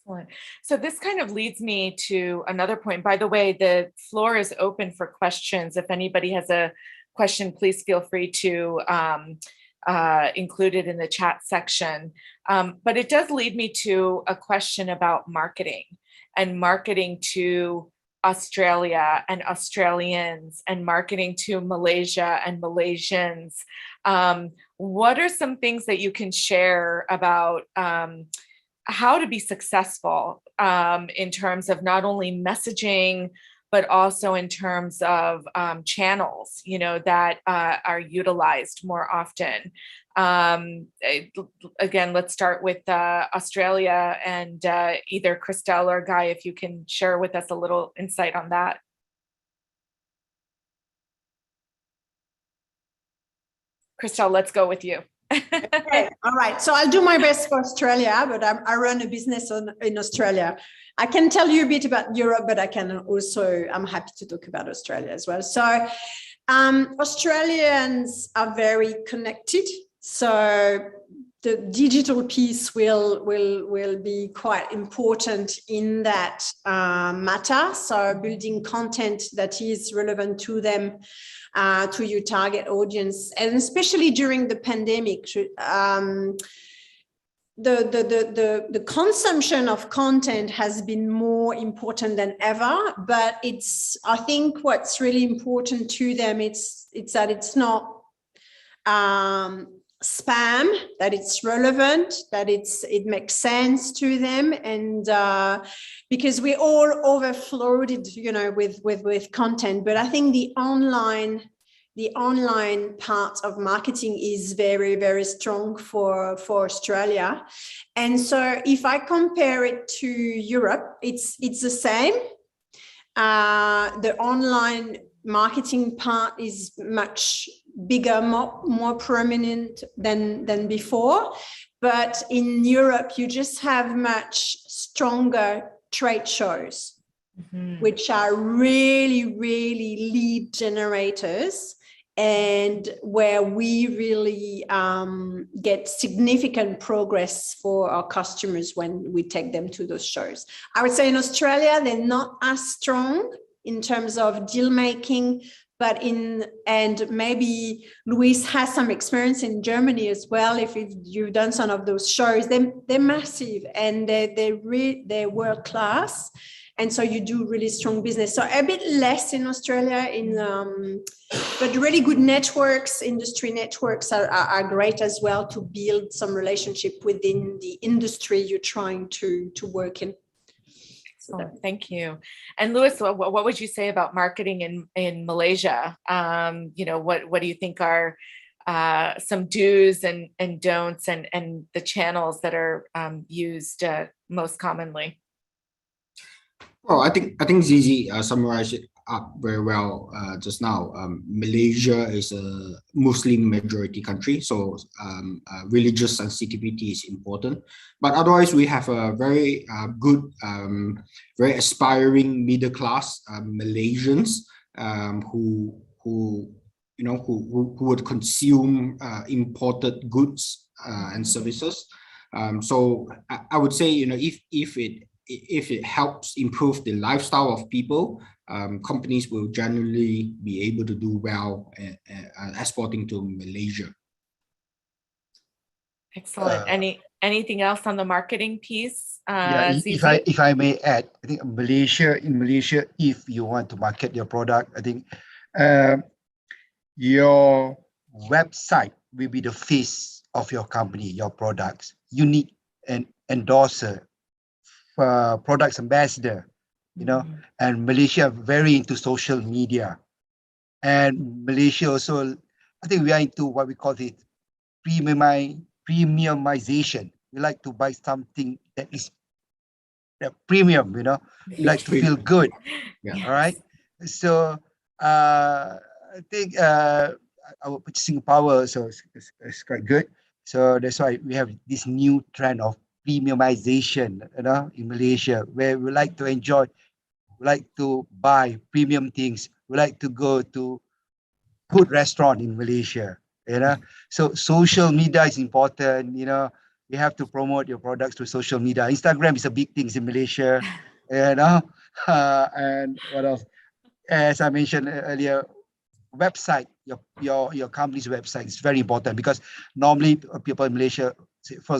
Excellent. So this kind of leads me to another point. By the way, the floor is open for questions. If anybody has a question, please feel free to include it in the chat section. But it does lead me to a question about marketing to Australia and Australians, and marketing to Malaysia and Malaysians. What are some things that you can share about how to be successful in terms of not only messaging, but also in terms of channels, that are utilized more often? Again, let's start with Australia, and either Christelle or Guy, if you can share with us a little insight on that. Christelle, let's go with you. Okay. All right. So I'll do my best for Australia, but I run a business in Australia. I can tell you a bit about Europe, but I'm happy to talk about Australia as well. So Australians are very connected So the digital piece will be quite important in that matter. So building content that is relevant to them, to your target audience, and especially during the pandemic. The consumption of content has been more important than ever, but I think what's really important to them, it's that it's not spam, that it's relevant, that it makes sense to them, and because we're all overflooded, with content. But I think the online part of marketing is very, very strong for Australia. And so if I compare it to Europe, it's the same. The online marketing part is much bigger, more prominent than before. But in Europe, you just have much stronger trade shows, which are really, really lead generators, and where we really get significant progress for our customers when we take them to those shows. I would say in Australia, they're not as strong in terms of deal making, and maybe Luis has some experience in Germany as well. If you've done some of those shows, they're massive, and they're world class. And so you do really strong business. So a bit less in Australia, but really good networks, industry networks are great as well to build some relationship within the industry you're trying to work in. Excellent. Thank you. And Luis, what would you say about marketing in Malaysia? What do you think are some do's and don'ts and the channels that are used most commonly? Well, I think Zizi summarized it up very well just now. Malaysia is a Muslim majority country, so religious sensitivity is important. But otherwise, we have a very good, very aspiring middle class Malaysians who would consume imported goods and services. So I would say, if it helps improve the lifestyle of people, companies will generally be able to do well exporting to Malaysia. Excellent. Anything else on the marketing piece? If I may add, I think in Malaysia, if you want to market your product, I think your website will be the face of your company, your products. You need an endorser, products ambassador, and Malaysia very into social media. And Malaysia also, I think we are into what we call it premiumization. We like to buy something that is premium, we like to feel good. Yeah. All right. So I think our purchasing power is quite good. So that's why we have this new trend of premiumization, in Malaysia, where we like to enjoy, we like to buy premium things, we like to go to good restaurant in Malaysia, So social media is important, you have to promote your products through social media. Instagram is a big thing in Malaysia, and what else? As I mentioned earlier, website, your company's website is very important, because normally people in Malaysia, for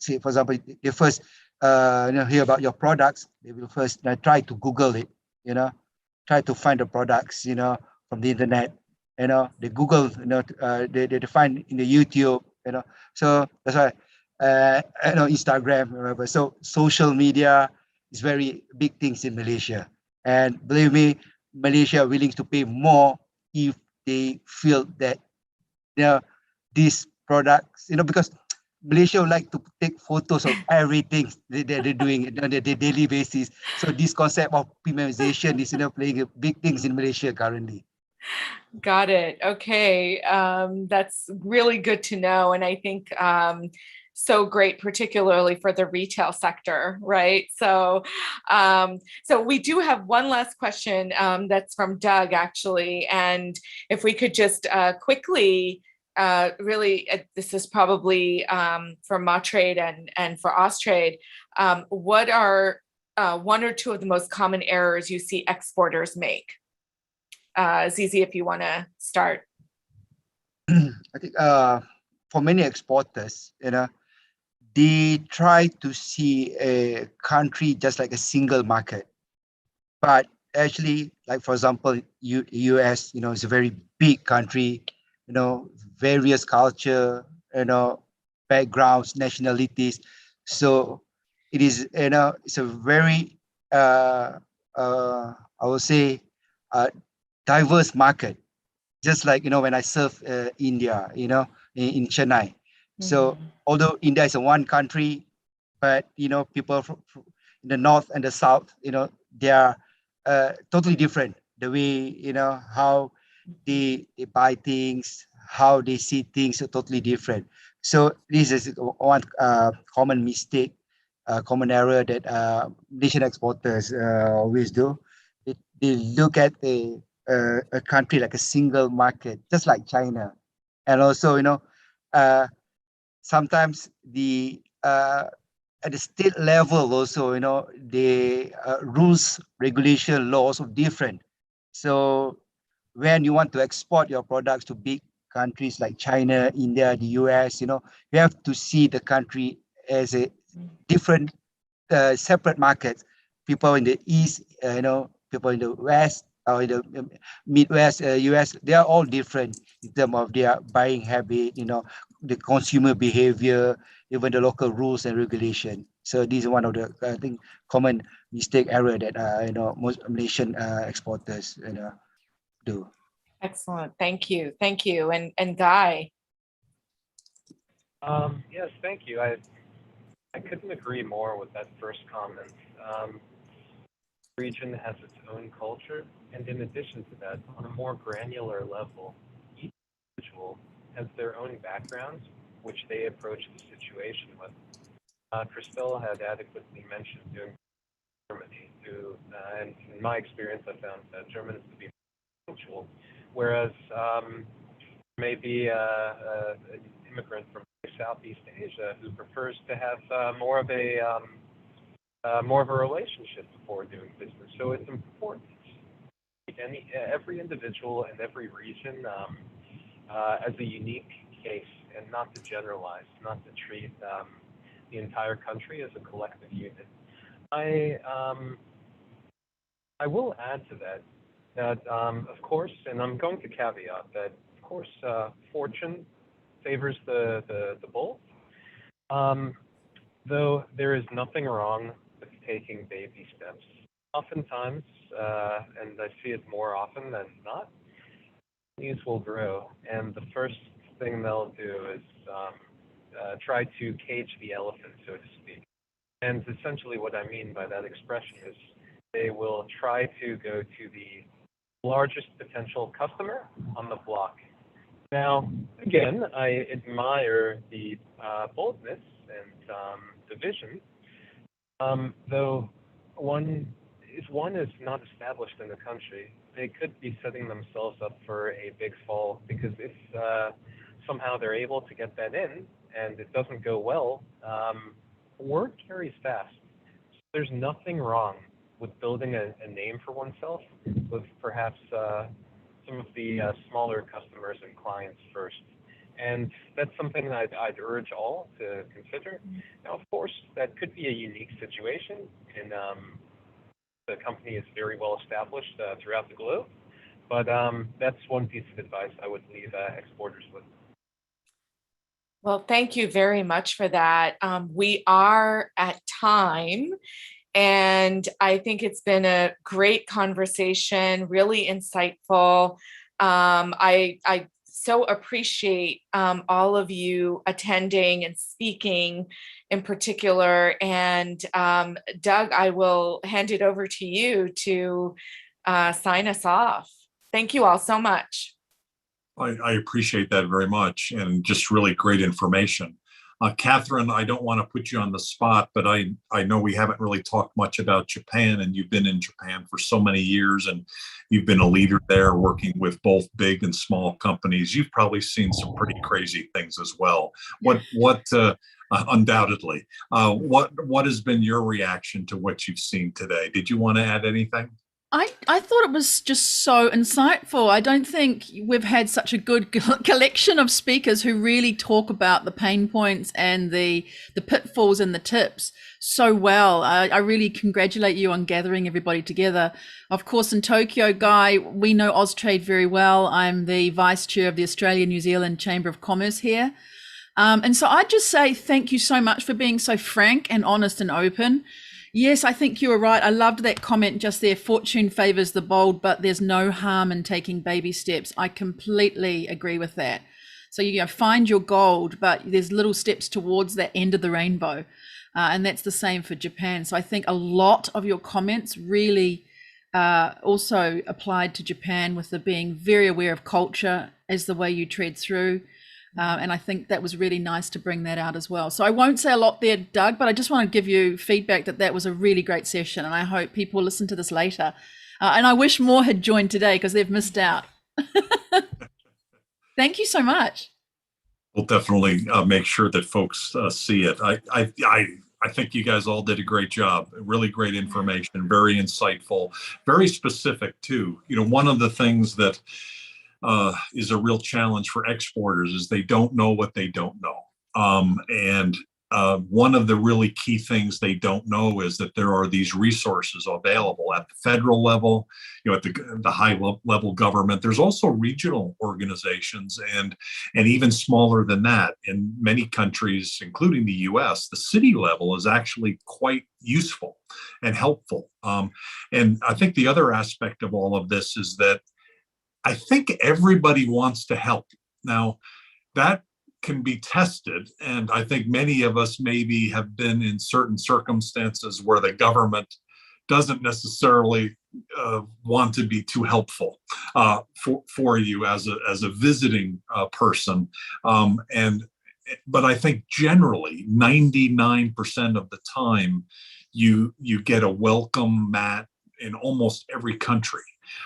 example, they first hear about your products, they will first try to Google it, try to find the products, from the internet, they Google, they find in the YouTube, so that's why, Instagram, whatever. So social media is very big things in Malaysia, and believe me, Malaysia are willing to pay more if they feel that these products, because Malaysia would like to take photos of everything they're doing on a daily basis. So this concept of premiumization is playing big things in Malaysia currently. Got it. Okay. That's really good to know. And I think so great, particularly for the retail sector, right? So we do have one last question that's from Doug, actually. And if we could just quickly really, this is probably for Matrade and for Austrade. What are one or two of the most common errors you see exporters make? Zizi, if you want to start. I think for many exporters, they try to see a country just like a single market, but actually, like for example, US, is a very big country, various culture, backgrounds, nationalities. So it is, it's a very, I would say, diverse market. Just like, when I serve India, in Chennai. So although India is a one country, but, people from in the north and the south, they are totally different. The way, how they buy things, how they see things are totally different. So this is one common mistake, common error that Malaysian exporters always do. They look at a country like a single market, just like China. And also, sometimes at the state level also, the rules, regulation, laws are different. So when you want to export your products to big countries like China, India, the US, you have to see the country as a different, separate markets. People in the East, people in the West, or in the Midwest, US, they are all different in terms of their buying habit, the consumer behavior, even the local rules and regulation. So this is one of the, I think, common mistake error that most Malaysian exporters do. Excellent. Thank you. Thank you. And Guy. Yes, thank you. I couldn't agree more with that first comment. The region has its own culture, and in addition to that, on a more granular level, each individual has their own backgrounds, which they approach the situation with. Christelle had adequately mentioned doing Germany, and in my experience, I found that Germans to be punctual, whereas maybe an immigrant from Southeast Asia who prefers to have more of a relationship before doing business. So it's important. Every individual and every region as a unique case, and not to generalize, not to treat the entire country as a collective unit. I will add to that of course, and I'm going to caveat that, of course, fortune favors the bold. Though there is nothing wrong with taking baby steps. Oftentimes, and I see it more often than not, these will grow, and the first thing they'll do is try to cage the elephant, so to speak. And essentially what I mean by that expression is they will try to go to the largest potential customer on the block. Now, again, I admire the boldness and the vision, though one is not established in the country, they could be setting themselves up for a big fall, because if somehow they're able to get that in and it doesn't go well, word carries fast. So there's nothing wrong with building a name for oneself with perhaps some of the smaller customers and clients first. And that's something that I'd urge all to consider. Now, of course, that could be a unique situation, and the company is very well established throughout the globe. But that's one piece of advice I would leave exporters with. Well, thank you very much for that. We are at time, and I think it's been a great conversation, really insightful. I so appreciate all of you attending and speaking in particular. And Doug, I will hand it over to you to sign us off. Thank you all so much. I appreciate that very much, and just really great information. Catherine, I don't want to put you on the spot, but I know we haven't really talked much about Japan, and you've been in Japan for so many years, and you've been a leader there working with both big and small companies. You've probably seen some pretty crazy things as well. Undoubtedly, what has been your reaction to what you've seen today? Did you want to add anything? I thought it was just so insightful. I don't think we've had such a good collection of speakers who really talk about the pain points and the pitfalls and the tips so well. I really congratulate you on gathering everybody together. Of course, in Tokyo, Guy, we know Austrade very well. I'm the vice chair of the Australia-New Zealand Chamber of Commerce here. And so I'd just say thank you so much for being so frank and honest and open. Yes, I think you were right. I loved that comment just there. Fortune favors the bold, but there's no harm in taking baby steps. I completely agree with that. So, find your gold, but there's little steps towards that end of the rainbow. And that's the same for Japan. So I think a lot of your comments really also applied to Japan, with the being very aware of culture as the way you tread through. And I think that was really nice to bring that out as well. So I won't say a lot there, Doug, but I just want to give you feedback that was a really great session, and I hope people listen to this later. And I wish more had joined today because they've missed out. Thank you so much. We'll definitely make sure that folks see it. I think you guys all did a great job. Really great information, very insightful, very specific too. One of the things that is a real challenge for exporters is they don't know what they don't know. And one of the really key things they don't know is that there are these resources available at the federal level, at the high level government. There's also regional organizations and even smaller than that. In many countries, including the US, the city level is actually quite useful and helpful. And I think the other aspect of all of this is that I think everybody wants to help. Now, that can be tested, and I think many of us maybe have been in certain circumstances where the government doesn't necessarily want to be too helpful for you as a visiting person. But I think generally 99% of the time you get a welcome mat in almost every country.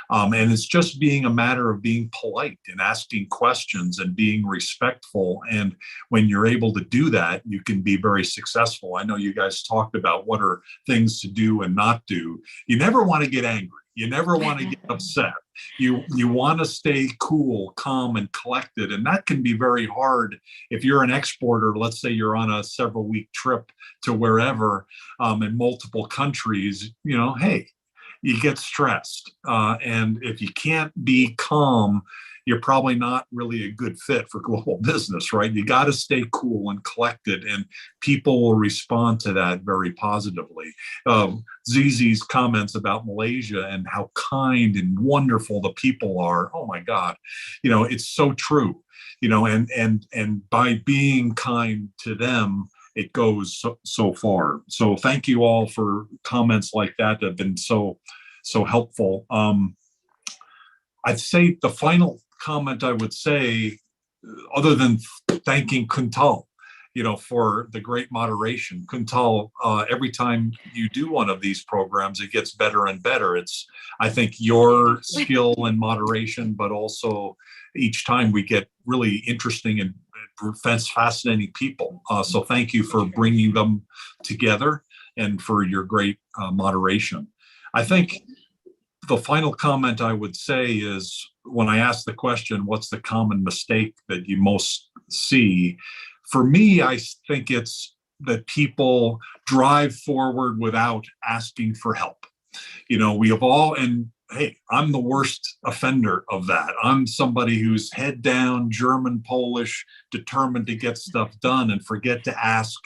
And it's just being a matter of being polite and asking questions and being respectful. And when you're able to do that, you can be very successful. I know you guys talked about what are things to do and not do. You never want to get angry. You never want to get upset. You want to stay cool, calm, and collected. And that can be very hard if you're an exporter. Let's say you're on a several-week trip to wherever in multiple countries, hey, you get stressed. And if you can't be calm, you're probably not really a good fit for global business, right? You got to stay cool and collected, and people will respond to that very positively. Zizi's comments about Malaysia and how kind and wonderful the people are. Oh my God, it's so true. And by being kind to them, it goes so far. So thank you all for comments like that have been so helpful. I'd say the final comment I would say, other than thanking Kuntal, for the great moderation. Kuntal, every time you do one of these programs, it gets better and better. It's, I think, your skill and moderation, but also each time we get really interesting and fascinating people. So thank you for bringing them together and for your great moderation. I think the final comment I would say is, when I ask the question, what's the common mistake that you most see? For me, I think it's that people drive forward without asking for help. We have all, and hey, I'm the worst offender of that. I'm somebody who's head down, German, Polish, determined to get stuff done and forget to ask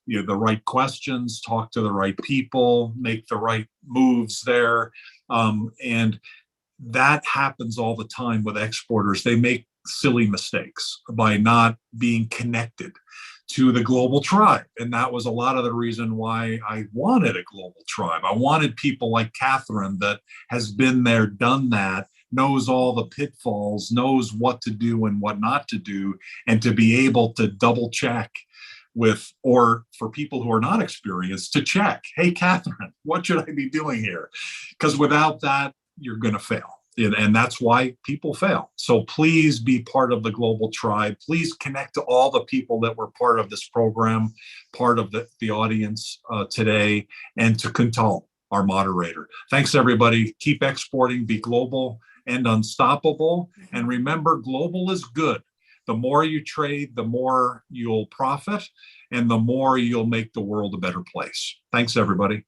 the right questions, talk to the right people, make the right moves there. And that happens all the time with exporters. They make silly mistakes by not being connected to the global tribe. And that was a lot of the reason why I wanted a global tribe. I wanted people like Catherine that has been there, done that, knows all the pitfalls, knows what to do and what not to do, and to be able to double check with, or for people who are not experienced, to check, hey, Catherine, what should I be doing here? Because without that, you're going to fail. And that's why people fail. So please be part of the global tribe. Please connect to all the people that were part of this program, part of the audience today, and to Kuntal, our moderator. Thanks, everybody. Keep exporting, be global and unstoppable. And remember, global is good. The more you trade, the more you'll profit, and the more you'll make the world a better place. Thanks, everybody.